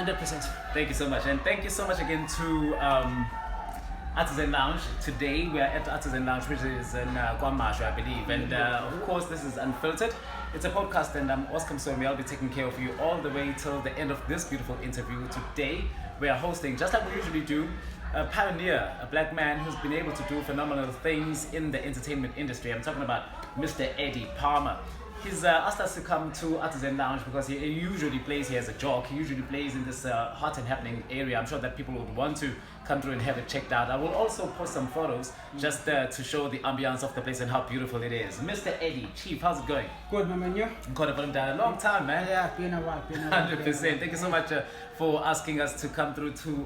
100%. Thank you so much. And thank you so much again to Artisan Lounge. Today we are at Artisan Lounge, which is in Guamashu, I believe. And of course, this is Unfiltered. It's a podcast, and I'm Msomi. I'll be taking care of you all the way till the end of this beautiful interview. Today, we are hosting, just like we usually do, a pioneer, a black man who's been able to do phenomenal things in the entertainment industry. I'm talking about Mr. Adie Palmer. He's asked us to come to Artisan Lounge because he usually plays here as a jock. He usually plays in this hot and happening area. I'm sure that people would want to come through and have it checked out. I will also post some photos just to show the ambiance of the place and how beautiful it is. Mr. Adie, Chief, how's it going? Good, my man. You? A long time, man. Yeah, been a while. 100%. Thank you so much for asking us to come through to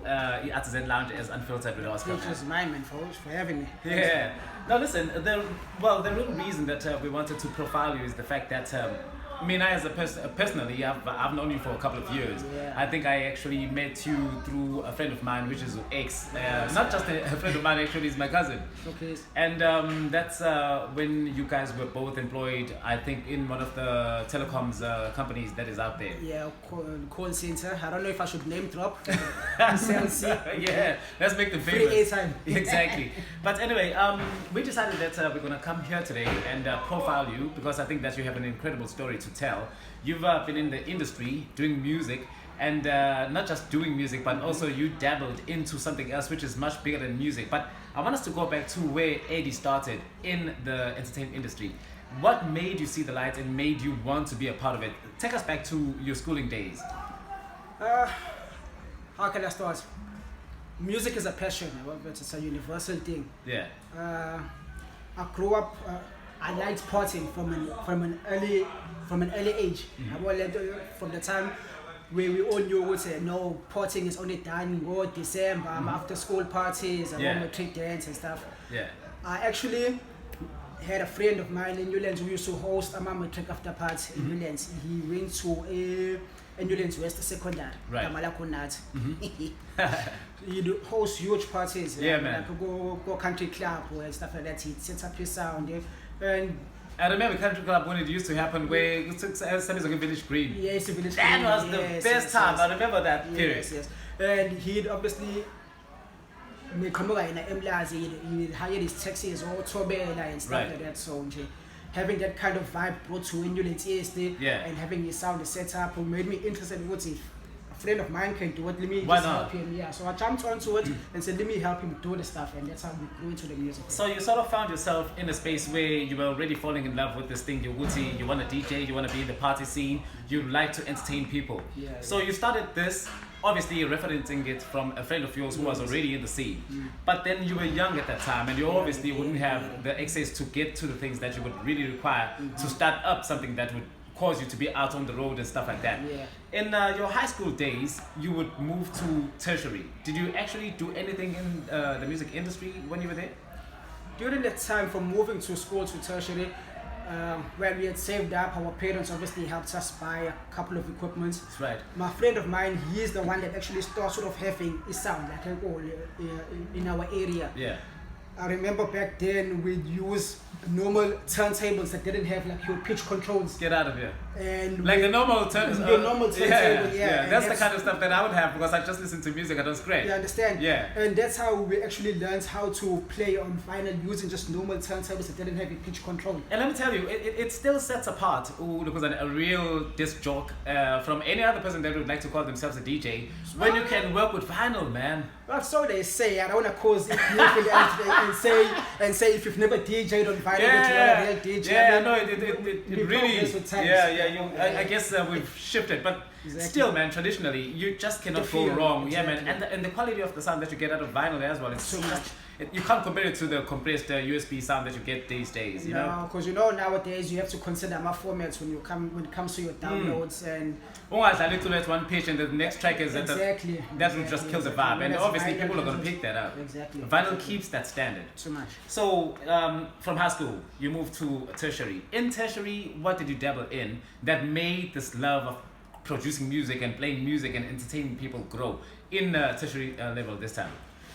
Artisan Lounge as Unfiltered with Oscar. Which is mine, man, for having me. Yeah. Now listen, the real reason that we wanted to profile you is the fact that I as a personally, I've known you for a couple of years. Yeah. I think I actually met you through a friend of mine, which is X. Not just a friend of mine, actually, he's my cousin. Okay. And that's when you guys were both employed, I think, in one of the telecoms companies that is out there. Yeah, call center. I don't know if I should name drop. Yeah, let's make the free famous. airtime. Exactly. But anyway, we decided that we're going to come here today and profile you because I think that you have an incredible story to tell. You've been in the industry doing music, and not just doing music, but also you dabbled into something else which is much bigger than music. But I want us to go back to where Adie started in the entertainment industry. What made you see the light and made you want to be a part of it? Take us back to your schooling days. How can I start? Music is a passion. It's a universal thing. Yeah. I grew up. I liked partying from an early age. From the time where we all knew would say no, partying is only done in December, after school parties, matric dance and stuff. Yeah. I actually had a friend of mine in Newlands who used to host a matric after party in Newlands. He went to Newlands West Secondary. Right. He'd host huge parties. Yeah, man. Like go country club and stuff like that. He'd set up his sound. And I remember Country Club when it used to happen where it took Sundays like Village Green. Yeah, it's a Village That Green. was the best time. I remember that period. Yes. And he'd obviously he'd hire his taxis or Tobela and stuff Right. like that. So having that kind of vibe brought to Newlands ESD and having his sound set up made me interested in what if a friend of mine can do it, let me just help him. Yeah, so I jumped onto it and said, let me help him do the stuff, and that's how we grew into the music. So you sort of found yourself in a space where you were already falling in love with this thing, you want to DJ, you want to be in the party scene, you like to entertain people. Yeah, so you started this, obviously referencing it from a friend of yours who was already in the scene. But then you were young at that time and you obviously wouldn't have the access to get to the things that you would really require to start up something that would cause you to be out on the road and stuff like that. Yeah. In your high school days, you would move to tertiary. Did you actually do anything in the music industry when you were there? During that time from moving to school to tertiary, when we had saved up, our parents obviously helped us buy a couple of equipments. That's right. My friend of mine, he is the one that actually started sort of having a sound like in our area. Yeah. I remember back then we'd use normal turntables that didn't have like your pitch controls. Get out of here. And like the normal turntable. Your normal turntable, yeah. That's the kind of stuff that I would have because I just listen to music, I don't scratch. You understand? Yeah. And that's how we actually learned how to play on vinyl using just normal turntables that didn't have a pitch control. And let me tell you, it still sets apart because a real disc jock from any other person that would like to call themselves a DJ when you can work with vinyl, man. Well, so they say. I don't want to cause it and say if you've never DJed on vinyl, that you're not a real DJ. Yeah, no, it really. I guess we've shifted, but still, man, traditionally, you just cannot go wrong. Exactly. Yeah, man, and the quality of the sound that you get out of vinyl as well, it's so much. You can't compare it to the compressed USB sound that you get these days, you know? No, because nowadays you have to consider my formats when it comes to your downloads and. I little at one page and the next track is exactly. That will just kill the vibe, and obviously people are gonna pick that up. Exactly. Vinyl keeps that standard. Too much. So from high school, you moved to tertiary. In tertiary, what did you dabble in that made this love of producing music and playing music and entertaining people grow in tertiary level this time?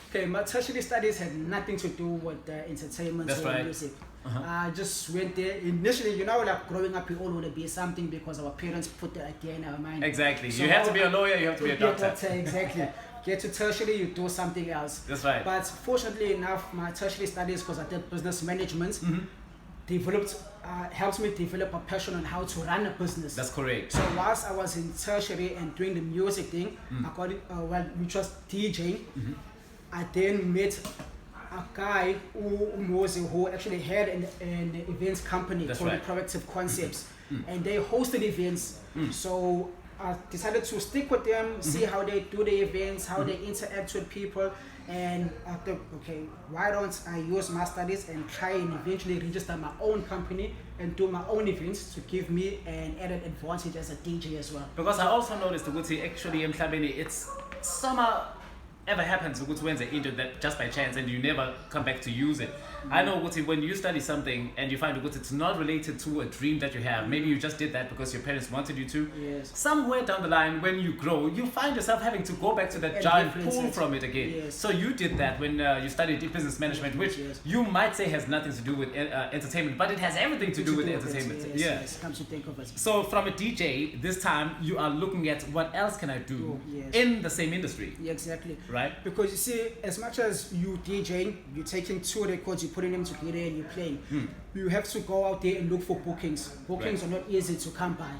Okay, my tertiary studies had nothing to do with entertainment That's or right. music. Uh-huh. I just went there. Initially, like growing up, we all want to be something because our parents put the idea in our mind. Exactly. So you have to be a lawyer, you have to be a doctor. Exactly. Get to tertiary, you do something else. That's right. But fortunately enough, my tertiary studies, because I did business management, helped me develop a passion on how to run a business. That's correct. So whilst I was in tertiary and doing the music thing, I got it, which was DJing. I then met a guy who actually had an events company That's called right. Proactive Concepts, and they hosted events. So I decided to stick with them, see how they do the events, how they interact with people, and I thought, okay, why don't I use my studies and try and eventually register my own company and do my own events to give me an added advantage as a DJ as well. Because I also noticed ukuthi actually emhlabeni it's somehow ever happens ukuthi wenze into that just by chance and you never come back to use it. I know ukuthi when you study something and you find ukuthi it's not related to a dream that you have, maybe you just did that because your parents wanted you to. Yes. Somewhere down the line when you grow, you find yourself having to go back to that And giant difference pool it. from it again. Yes. So you did that when you studied business management, which Yes. you might say has nothing to do with entertainment, but it has everything to do with entertainment. Yes, Yeah. yes, come to think of it. So from a DJ, this time you are looking at what else can I do Yes. in the same industry, Yeah, exactly. right? Because you see, as much as you DJing, you're taking 2 records, you're putting them together and you're playing. You have to go out there and look for bookings. Bookings are not easy to come by.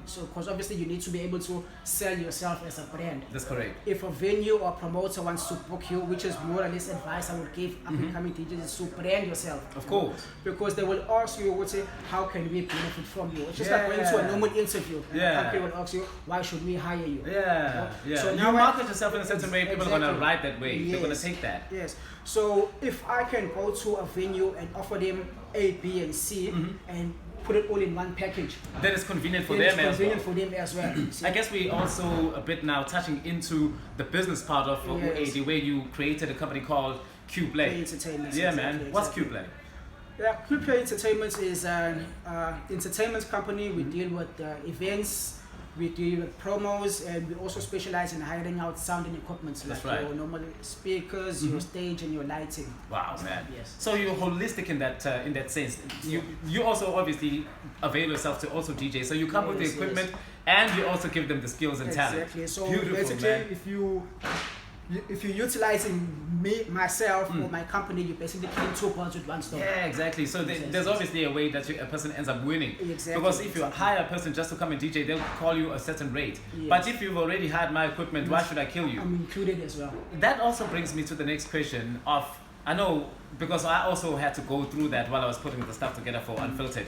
So, because obviously you need to be able to sell yourself as a brand. That's correct. If a venue or promoter wants to book you, which is more or less advice I would give up and coming DJs, is to brand yourself. Of course. Because they will ask you, would say, how can we benefit from you? It's just like going to a normal interview. And Yeah. a company will ask you, why should we hire you? Yeah, yeah. So So now you I- market yourself in a certain way, people are going to Exactly. ride that way. They're going to Yes. take that. Yes. So if I can go to a venue and offer them A, B, and C and put it all in one package, Then it's convenient for then it's them as well. convenient for them as well. See? I guess we also a bit now touching into the business part of Yes. Adie, where you created a company called Qplay. Entertainment. Yeah, exactly, man. What's exactly. Qplay? Yeah, Qplay Entertainment is an entertainment company. We deal with events, we deal with promos, and we also specialize in hiring out sound and equipment, That's like right. your normal speakers, your stage, and your lighting. Wow, man. Yes. So you're holistic in that sense. You also obviously avail yourself to also DJ. So you come with the Yes, equipment and you also give them the skills and talent. Exactly. So Beautiful, basically, man. if you're utilizing myself or my company, you're basically killing 2 birds with one stone. Yeah, exactly. So there's obviously a way that a person ends up winning. Exactly, Because if you exactly. hire a person just to come and DJ, they'll call you a certain rate. Yes. But if you've already had my equipment, why should I kill you? I'm included as well. That also brings me to the next question of, I know, because I also had to go through that while I was putting the stuff together for Unfiltered.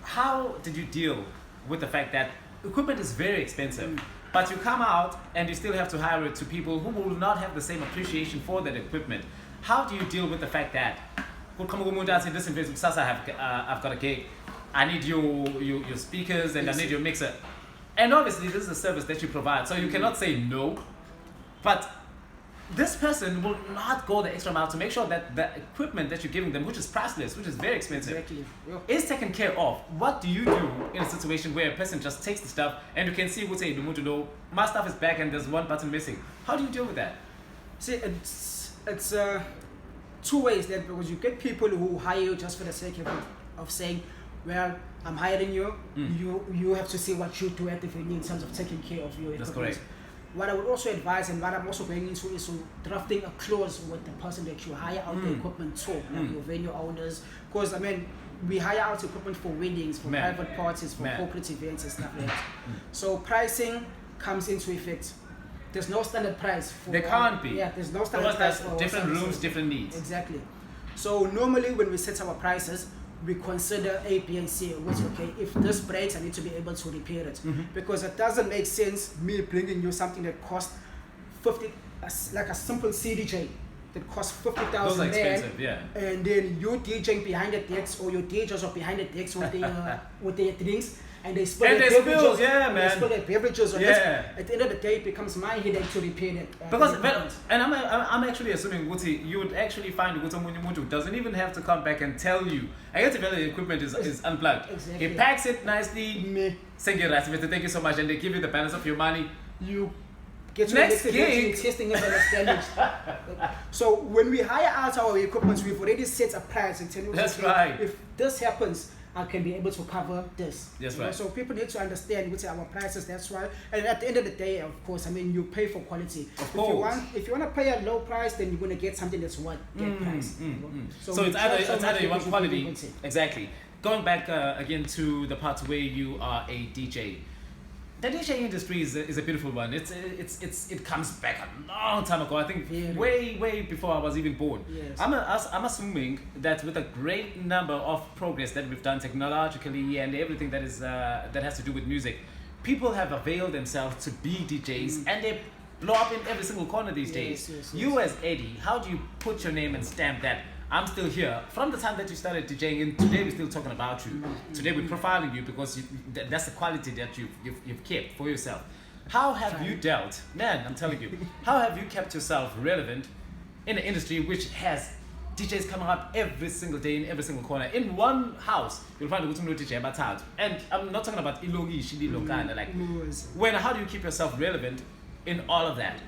How did you deal with the fact that equipment is very expensive, but you come out and you still have to hire it to people who will not have the same appreciation for that equipment? How do you deal with the fact that, listen, I've got a gig, I need your speakers and I need your mixer. And obviously this is a service that you provide, so you cannot say no, but this person will not go the extra mile to make sure that the equipment that you're giving them, which is priceless, which is very expensive, Exactly. Yeah. is taken care of. What do you do in a situation where a person just takes the stuff and you can see what's say, my stuff is back and there's one button missing? How do you deal with that? See, it's 2 ways then, because you get people who hire you just for the sake of saying, well, I'm hiring you, you have to see what you do at the venue in terms of taking care of your That's equipment. correct. What I would also advise and what I'm also going into is to drafting a clause with the person that you hire out the equipment to, like your venue owners. Because, I mean, we hire out equipment for weddings, for Man. private parties, for Man. corporate events and stuff like that. So pricing comes into effect. There's no standard price for... There can't be. Yeah, there's no standard Because price there's for different services. rooms, different needs. Exactly. So normally when we set our prices, we consider A, B, and C, which, okay, if this breaks, I need to be able to repair it. Because it doesn't make sense me bringing you something that costs 50, like a simple CDJ that costs 50,000 Those are rand, expensive, yeah. and then you DJing behind the decks, or your DJs are behind the decks with their drinks, and they spill And their they spill, beverages. yeah, and man. They spill their beverages on Yeah. it. At the end of the day, it becomes my headache to repair that. Because, equipment. and I'm actually assuming Guti, you would actually find Guti Munyu doesn't even have to come back and tell you. I guess if the equipment is unplugged. Exactly. He packs it nicely. Me. Thank you so much, and they give you the balance of your money. You get to Next the next gig. testing is established. So when we hire out our equipment, we've already set a price and tell you, That's okay, right. if this happens, I can be able to cover this. That's You know, right. so people need to understand which are our prices. That's why. And at the end of the day, of course, I mean, you pay for quality. course. If you want to pay a low price, then you're going to get something that's worth that price. You know? So we it's try so either much you want because we quality. want it. Exactly. Going back again to the part where you are a DJ. The DJ industry is a beautiful one. It comes back a long time ago. I think Very. way before I was even born. Yes. I'm assuming that with a great number of progress that we've done technologically and everything that is that has to do with music, people have availed themselves to be DJs and they blow up in every single corner these days. Yes, You as Adie, how do you put your name and stamp that I'm still here from the time that you started DJing, and today we're still talking about you. Today we're profiling you because that's the quality that you've kept for yourself. How have you dealt, man? I'm telling you, how have you kept yourself relevant in an industry which has DJs coming up every single day in every single corner? In one house, you'll find a DJ batad, and I'm not talking about ilogi, shidi lokana. Like, how do you keep yourself relevant in all of that?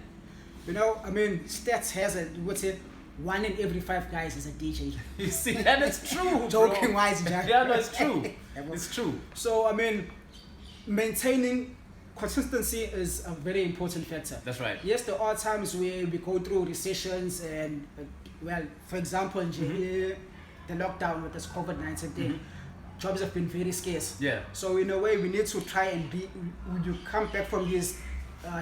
You know, I mean, stats has it. What's it? 1 in every 5 guys is a DJ. You see, and it's true. Joking bro. wise, Jack. Yeah, no, it's true. It's true. So, I mean, maintaining consistency is a very important factor. That's right. Yes, there are times where we go through recessions and, well, for example, the lockdown with this COVID-19 thing, jobs have been very scarce. Yeah. So, in a way, we need to try and when you come back from these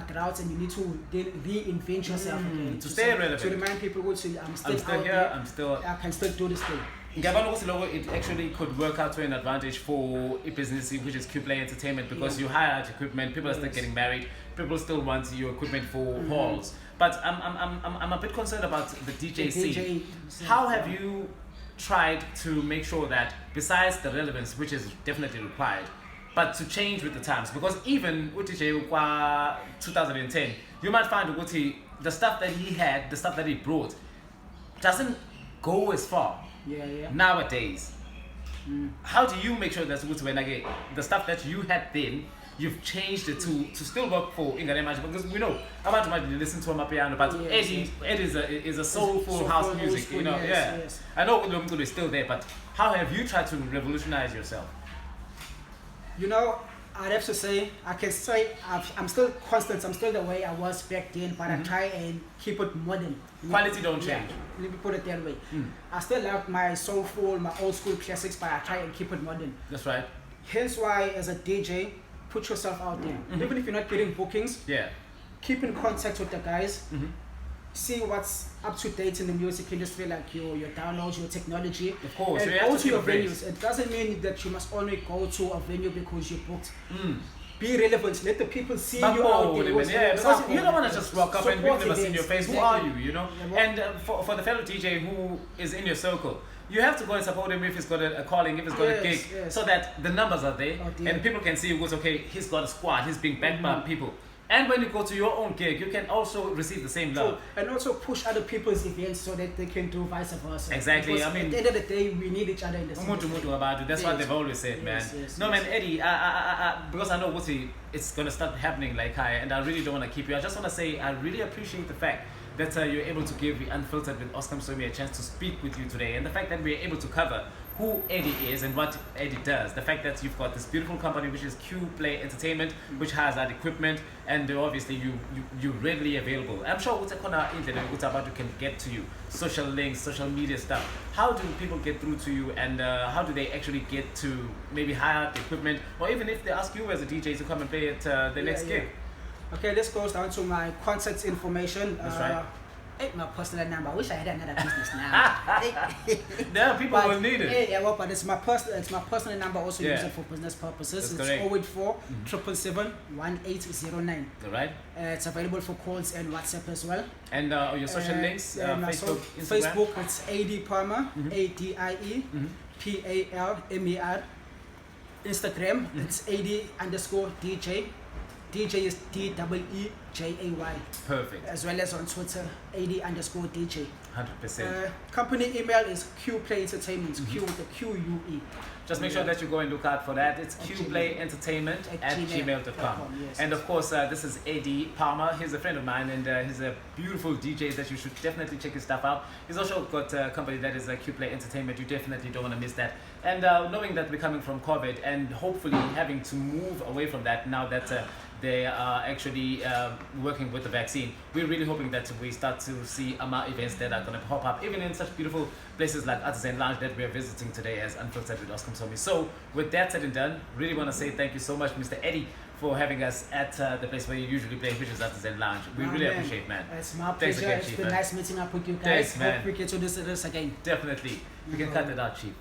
droughts and you need to reinvent yourself again. To stay relevant. To remind people, I'm still I'm out still here. there. I can still do this thing. It actually could work out to an advantage for a business which is Qplay Entertainment because you hire out equipment, people are still getting married, people still want your equipment for halls. But I'm a bit concerned about the DJ scene. How have you tried to make sure that besides the relevance, which is definitely required, but to change with the times? Because even with DJ 2010, you might find the stuff that he had, the stuff that he brought, doesn't go as far nowadays. How do you make sure that when again the stuff that you had then you've changed it to still work for Ingane Magic? Because we know about to listen to a piano, but Eddie is a soulful house music, you know. Yes. I know Ulumkulu is still there, but how have you tried to revolutionize yourself? You know, I'd have to say, I can say I'm still constant, I'm still the way I was back then, but I try and keep it modern. Quality don't change. Let me put it that way. I still like my soulful, my old school classics, but I try and keep it modern. That's right. Hence why, as a DJ, put yourself out there. Even if you're not getting bookings, keep in contact with the guys. See what's up to date in the music industry, like your downloads, your technology. Of course, and go to your venues. It doesn't mean that you must only go to a venue because you're booked. Be relevant. Let the people see you out there. Because you don't want to just rock up and we've never seen your face. Exactly. Who are you? You know. And for the fellow DJ who is in your circle, you have to go and support him if he's got a calling, if he's got a gig, so that the numbers are there and people can see who goes, okay, he's got a squad, he's being backed by people. And when you go to your own gig, you can also receive the same love. And also push other people's events so that they can do vice versa. Exactly. Because I mean, at the end of the day, we need each other in the scene. That's what they've always said, man. Man, Eddie, because I know it's going to start happening like high, and I really don't want to keep you. I just want to say I really appreciate the fact that you're able to give the Unfiltered with Oscar Msomi a chance to speak with you today, and the fact that we're able to cover who Adie is and what Adie does. The fact that you've got this beautiful company which is Qplay Entertainment, which has that equipment, and obviously you're readily available. I'm sure what's on our internet, what's about you can get to you, social links, social media stuff. How do people get through to you, and how do they actually get to maybe hire the equipment, or even if they ask you as a DJ to come and play at the next gig? Okay, this goes down to my contact information. That's right. My personal number. I wish I had another business now. Yeah, people will need it. But it's my personal number. Also use it for business purposes. That's it's correct. 084 777 1809. All right. It's available for calls and WhatsApp as well. And your social links, Facebook, Instagram? Facebook, it's Adie Palmer, ADIE PALMER. Instagram, it's Adie_DJ. DJ is DEE JAY. Perfect. As well as on Twitter, Adie_DJ. 100%. Company email is QPlay Entertainment, Q with the QUE. Just make sure that you go and look out for that. It's qplayentertainment@gmail.com. Yes, and of course, this is Adie Palmer. He's a friend of mine, and he's a beautiful DJ that you should definitely check his stuff out. He's also got a company that is QPlay Entertainment. You definitely don't want to miss that. And knowing that we're coming from COVID and hopefully having to move away from that now that they are actually working with the vaccine, we're really hoping that we start to see events that are going to pop up, even in such beautiful places like Artisan Lounge that we're visiting today as Unfiltered with Msomi. So with that said and done, really want to say thank you so much, Mr. Adie, for having us at the place where you usually play, which is Artisan Lounge. We really appreciate, man. It's my Thanks pleasure. again, It's Chief, been man. nice meeting up with you guys. Thanks, man. Hope we get to do this again. Definitely. We can cut it out, Chief.